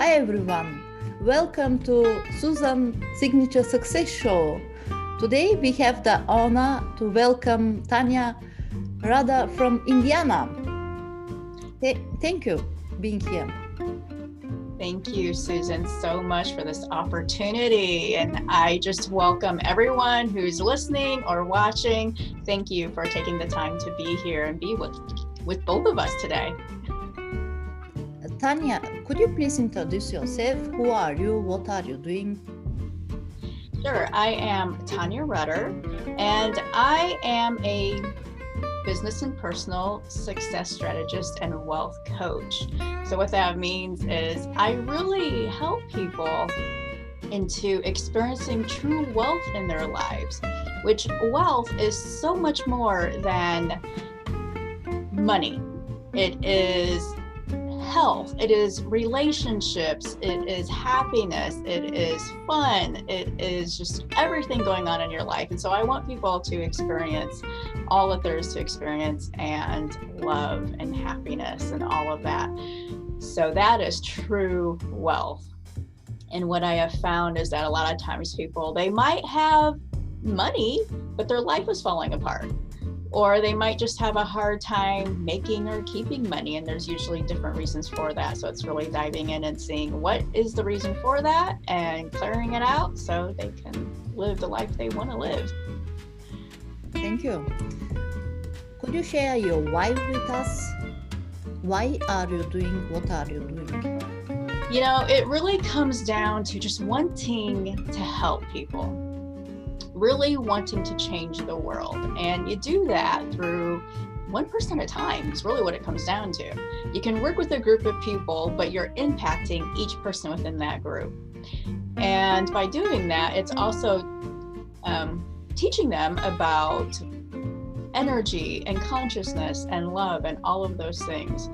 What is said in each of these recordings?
Hi everyone, welcome to Suzan Signature Success Show. Today we have the honor to welcome Tonya Rutter from Indiana. Thank you for being here. Thank you, Suzan, so much for this opportunity. And I just welcome everyone who's listening or watching. Thank you for taking the time to be here and be with both of us today. Tonya, could you please introduce yourself? Who are you? What are you doing? Sure. I am Tonya Rutter, and I am a business and personal success strategist and wealth coach. So what that means is I really help people into experiencing true wealth in their lives, which wealth is so much more than money. It is health, it is relationships, it is happiness, it is fun, it is just everything going on in your life. And so I want people to experience all that there is to experience, and love and happiness and all of that. So that is true wealth. And what I have found is that a lot of times people, they might have money, but their life is falling apart. Or they might just have a hard time making or keeping money, and there's usually different reasons for that. So it's really diving in and seeing what is the reason for that and clearing it out so they can live the life they want to live. Thank you. Could you share your why with us? Why are you doing what are you doing? You know, it really comes down to just wanting to help people. Really wanting to change the world. And you do that through one person at a time. It's really what it comes down to. You can work with a group of people, but you're impacting each person within that group. And by doing that, it's also teaching them about energy and consciousness and love and all of those things.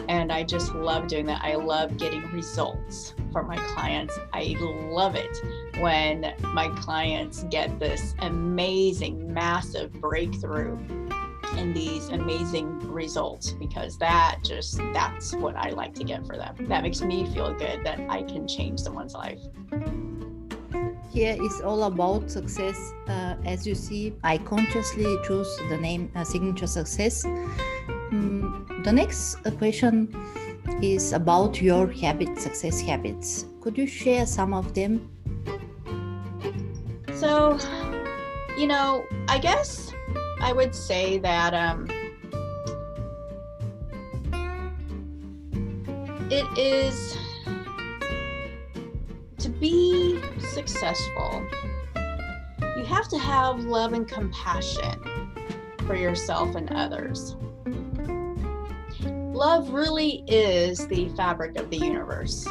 And I just love doing that. I love getting results for my clients. I love it when my clients get this amazing, massive breakthrough and these amazing results, because that's what I like to get for them. That makes me feel good that I can change someone's life. Here is all about success. As you see, I consciously choose the name Signature Success. The next question is about your habits, success habits. Could you share some of them? So, you know, I guess I would say that it is to be successful, you have to have love and compassion for yourself and others. Love really is the fabric of the universe.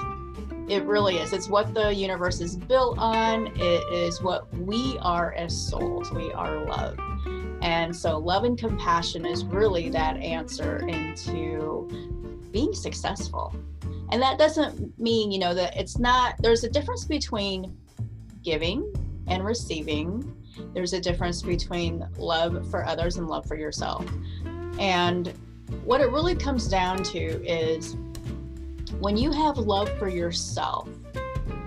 It really is. It's what the universe is built on. It is what we are as souls. We are love. And so love and compassion is really that answer into being successful. And that doesn't mean, you know, that there's a difference between giving and receiving. There's a difference between love for others and love for yourself. And what it really comes down to is when you have love for yourself,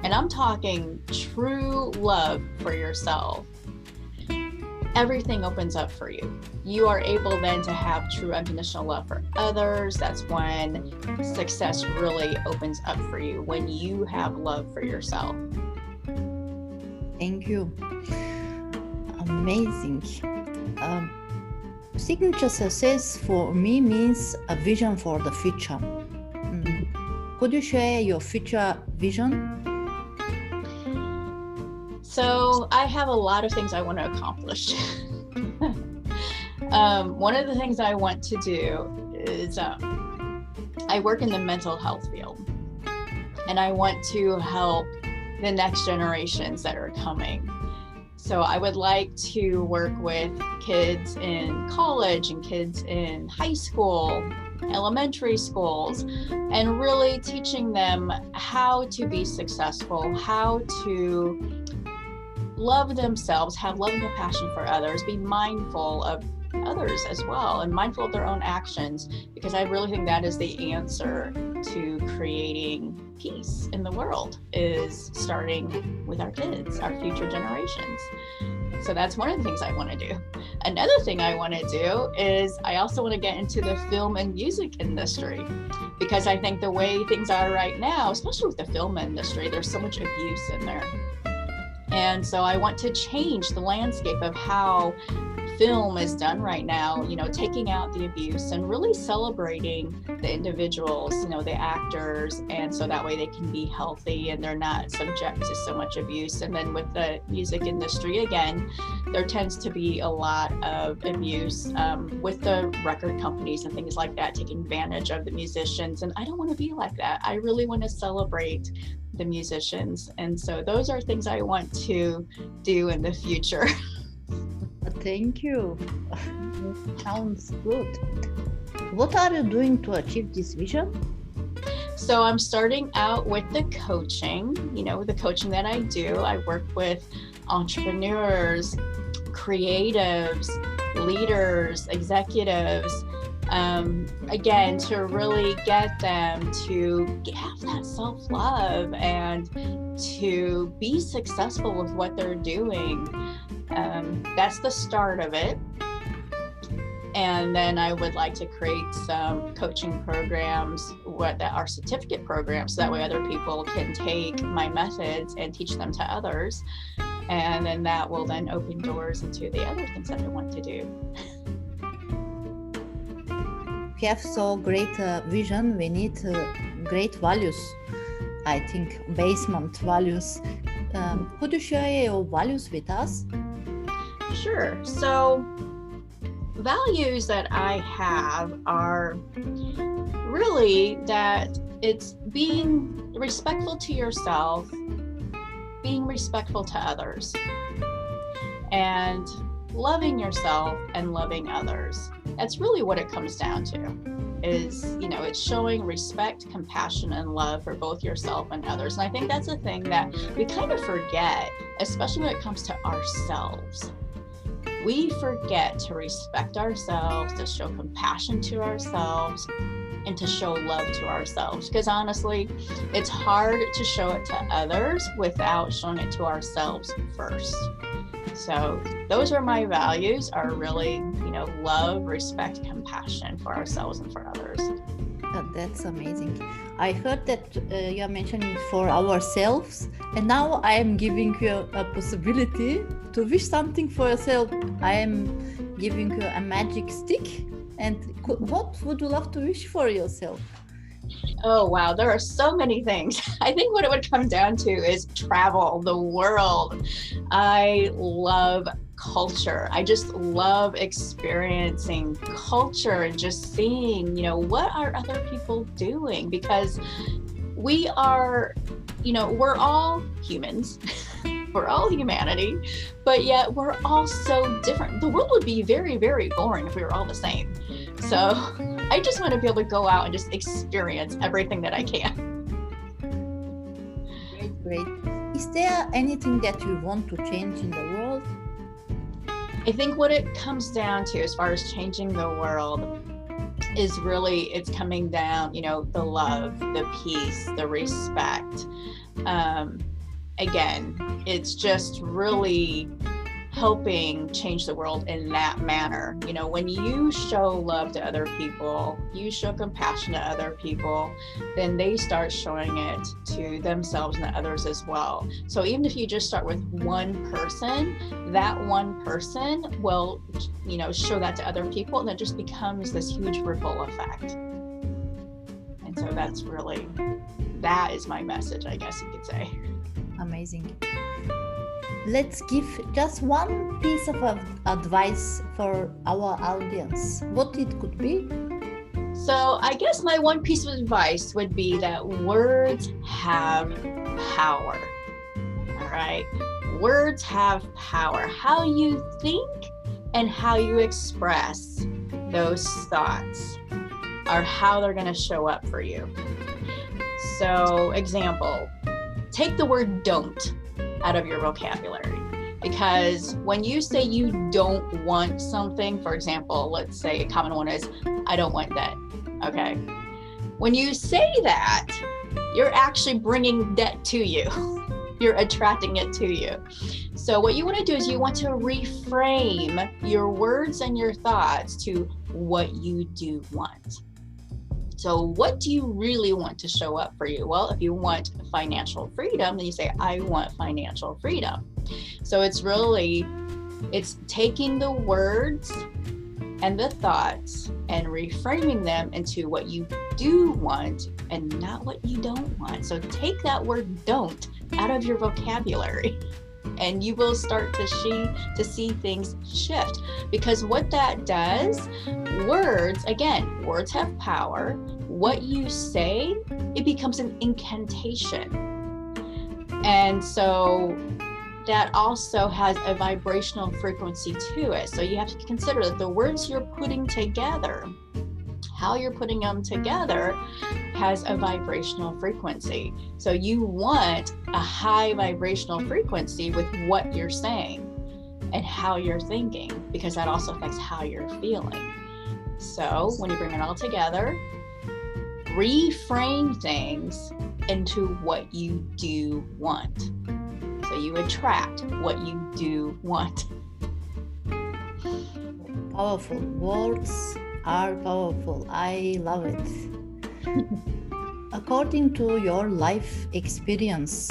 and I'm talking true love for yourself, everything opens up for you. You are able then to have true unconditional love for others. That's when success really opens up for you, when you have love for yourself. Thank you. Amazing. Signature success for me means a vision for the future. Could you share your future vision? So I have a lot of things I want to accomplish. One of the things I want to do is I work in the mental health field, and I want to help the next generations that are coming. So I would like to work with kids in college and kids in high school, elementary schools, and really teaching them how to be successful, how to love themselves, have love and compassion for others, be mindful of others as well, and mindful of their own actions, because I really think that is the answer to creating peace in the world is starting with our kids, our future generations. So that's one of the things I want to do. Another thing I want to do is I also want to get into the film and music industry, because I think the way things are right now, especially with the film industry, there's so much abuse in there. And so I want to change the landscape of how film is done right now, you know, taking out the abuse and really celebrating the individuals, you know, the actors, and so that way they can be healthy and they're not subject to so much abuse. And then with the music industry, again, there tends to be a lot of abuse with the record companies and things like that, taking advantage of the musicians. And I don't want to be like that. I really want to celebrate the musicians. And so those are things I want to do in the future. Thank you. Sounds good. What are you doing to achieve this vision? So I'm starting out with the coaching, you know, the coaching that I do. I work with entrepreneurs, creatives, leaders, executives, again, to really get them to have that self-love and to be successful with what they're doing. That's the start of it. And then I would like to create some coaching programs that are certificate programs, so that way other people can take my methods and teach them to others. And then that will then open doors into the other things that I want to do. We have so great vision. We need great values. I think basement values. Could you share your values with us? Sure. So values that I have are really that it's being respectful to yourself, being respectful to others, and loving yourself and loving others. That's really what it comes down to, is, you know, it's showing respect, compassion, and love for both yourself and others. And I think that's a thing that we kind of forget, especially when it comes to ourselves. We forget to respect ourselves, to show compassion to ourselves, and to show love to ourselves. Because honestly, it's hard to show it to others without showing it to ourselves first. So those are my values, are really, you know, love, respect, compassion for ourselves and for others. That's amazing. I heard that you are mentioning for ourselves, and now I am giving you a possibility to wish something for yourself. I am giving you a magic stick. And what would you love to wish for yourself? Oh, wow. There are so many things. I think what it would come down to is travel the world. I love culture. I just love experiencing culture and just seeing, you know, what are other people doing? Because we are, you know, we're all humans. We're all humanity, but yet we're all so different. The world would be very, very boring if we were all the same. So I just want to be able to go out and just experience everything that I can. Great. Is there anything that you want to change in the world? I think what it comes down to as far as changing the world is really, it's coming down, you know, the love, the peace, the respect. Again, it's just really helping change the world in that manner. You know, when you show love to other people, you show compassion to other people, then they start showing it to themselves and to others as well. So even if you just start with one person, that one person will, you know, show that to other people, and it just becomes this huge ripple effect. And so that's really, that is my message, I guess you could say. Amazing. Let's give just one piece of advice for our audience. What it could be? So I guess my one piece of advice would be that words have power. All right. Words have power. How you think and how you express those thoughts are how they're going to show up for you. So, example, take the word don't out of your vocabulary, because when you say you don't want something, for example, let's say a common one is, I don't want that. Okay. When you say that, you're actually bringing that to you. You're attracting it to you. So what you want to do is you want to reframe your words and your thoughts to what you do want. So what do you really want to show up for you? Well, if you want financial freedom, then you say, I want financial freedom. So it's taking the words and the thoughts and reframing them into what you do want and not what you don't want. So take that word don't out of your vocabulary, and you will start to see things shift. Because what that does, words have power. What you say, it becomes an incantation. And so that also has a vibrational frequency to it. So you have to consider that the words you're putting together, how you're putting them together, has a vibrational frequency. So you want a high vibrational frequency with what you're saying and how you're thinking, because that also affects how you're feeling. So when you bring it all together, reframe things into what you do want. So you attract what you do want. Powerful. Words are powerful. I love it. According to your life experience,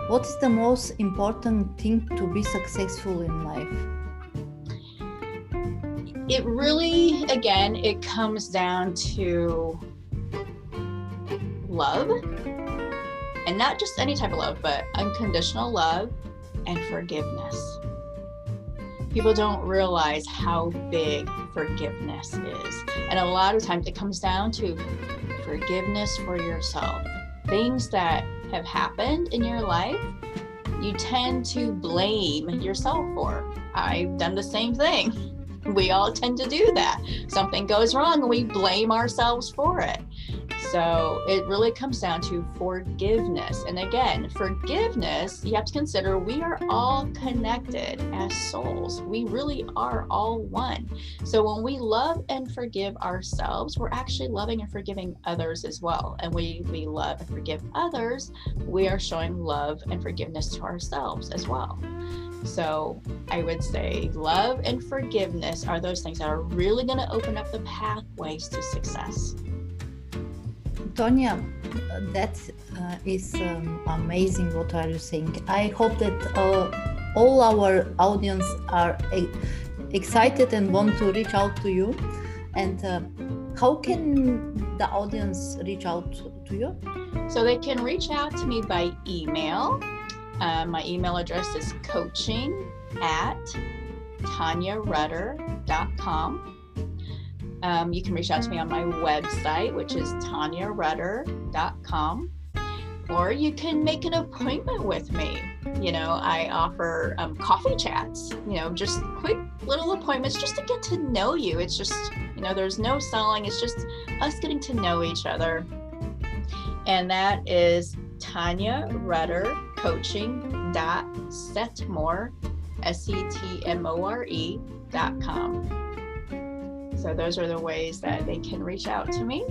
what is the most important thing to be successful in life? It really, again, it comes down to love. And not just any type of love, but unconditional love and forgiveness. People don't realize how big forgiveness is. And a lot of times it comes down to forgiveness for yourself. Things that have happened in your life, you tend to blame yourself for. I've done the same thing. We all tend to do that. Something goes wrong and we blame ourselves for it. So it really comes down to forgiveness. And again, forgiveness, you have to consider we are all connected as souls. We really are all one. So when we love and forgive ourselves, we're actually loving and forgiving others as well. And we love and forgive others, we are showing love and forgiveness to ourselves as well. So I would say love and forgiveness are those things that are really going to open up the pathways to success. Tonya, that is amazing. What are you saying? I hope that all our audience are excited and want to reach out to you. And how can the audience reach out to you? So they can reach out to me by email. My email address is coaching@TonyaRutter.com. You can reach out to me on my website, which is TonyaRutter.com, or you can make an appointment with me. I offer coffee chats, just quick little appointments just to get to know you. It's just, there's no selling. It's just us getting to know each other. And that is Tonya Rutter coaching.setmore, SETMORE.com. So those are the ways that they can reach out to me.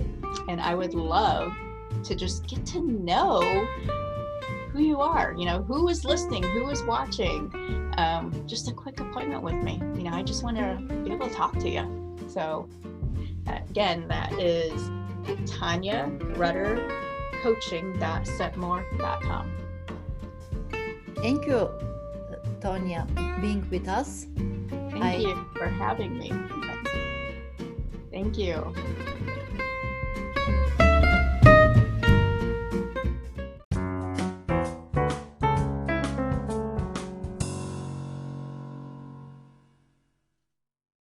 And I would love to just get to know who you are, who is listening, who is watching. Just a quick appointment with me. I just want to be able to talk to you. So again, that is Tonya Rutter coaching.setmore.com. Thank you, Tonya, being with us. Thank you for having me. Thank you.